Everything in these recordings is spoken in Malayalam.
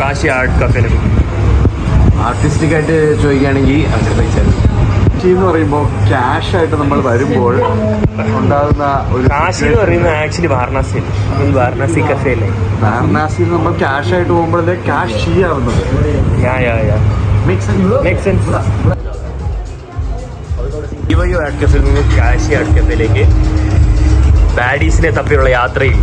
കാശി ആർട്ട് കഫേയിൽ ആർട്ടിസ്റ്റിക്കായിട്ട് ചോദിക്കുകയാണെങ്കിൽ അങ്ങനെ പൈസ എന്ന് പറയുമ്പോൾ ക്യാഷ് ആയിട്ട് നമ്മൾ വരുമ്പോൾ ഉണ്ടാകുന്ന ഒരു കാശി എന്ന് പറയുന്നത് ആക്ച്വലി വാരണാസിയിൽ വാരണാസി കഫേയിലെ വാരണാസിയിൽ നമ്മൾ ക്യാഷ് ആയിട്ട് പോകുമ്പോഴല്ലേ ക്യാഷ് ചെയ്യാവുന്നത്. ഇവയോ ആർട്ട് കഫേയിൽ നിന്ന് കാശി ആർട്ട് കഫേയിലേക്ക് ബാഡീസിനെ തപ്പിയുള്ള യാത്രയിൽ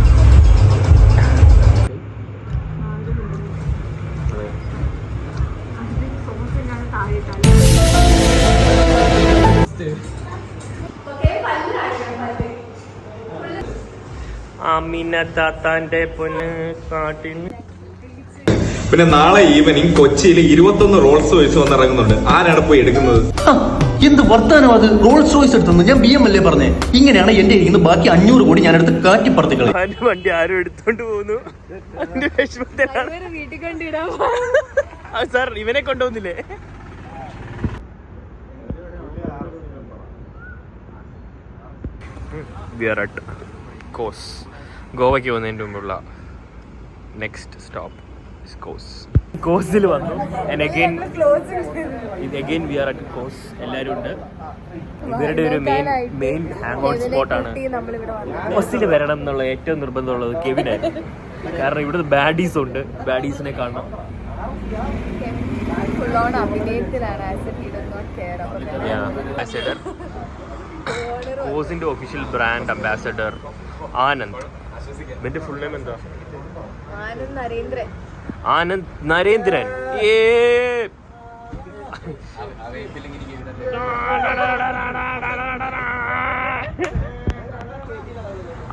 അമിനത്താത്താന്റെ പൊന്ന് കാട്ടിന്. പിന്നെ നാളെ ഈവനിങ് കൊച്ചിയിൽ 21 റോൾസ് റോയ്സ് വന്നിറങ്ങുന്നുണ്ട്. ആരാണ് പോയി എടുക്കുന്നത്? എന്ത് വർത്താനം അത്? റോൾസ് റോയ്സ് എടുത്തു ഞാൻ BM അല്ലേ പറഞ്ഞേ. ഇങ്ങനെയാണ് എന്റെ ഇരിക്കുന്നത്. ബാക്കി 500 കോടി ഞാൻ എടുത്ത് കാറ്റിപ്പറത്തുകളെ. വണ്ടി ആരും എടുത്തോണ്ട് പോകുന്നു. സാർ ഇവനെ കൊണ്ടുപോകുന്നില്ലേ? കോസ് ഗോവയ്ക്ക് പോകുന്നതിൻ്റെ മുമ്പുള്ള നെക്സ്റ്റ് സ്റ്റോപ്പ് കോസിൽ വന്നു. Again we are at Kos. എല്ലാവരും ഉണ്ട്. ഇവരുടെ ഒരു മെയിൻ ഹാങ് ഔട്ട് സ്പോട്ടാണ്. കോസിൽ വരണം എന്നുള്ള ഏറ്റവും നിർബന്ധമുള്ളത് കെവിനായിരുന്നു. കാരണം ഇവിടുത്തെ ബാഡീസ് ഉണ്ട്. ബാഡീസിനെ കാണണം. അംബാസഡർ കോസിന്റെ ഒഫീഷ്യൽ ബ്രാൻഡ് അംബാസഡർ ആനന്ദ്. ഇവന്റെ ഫുൾ നെയിം എന്താ? ആനന്ദ് നരേന്ദ്രൻ.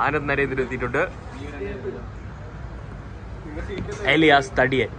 ആനന്ദ് നരേന്ദ്രൻ എത്തിയിട്ടുണ്ട്. എലിയാസ് തടിയൻ.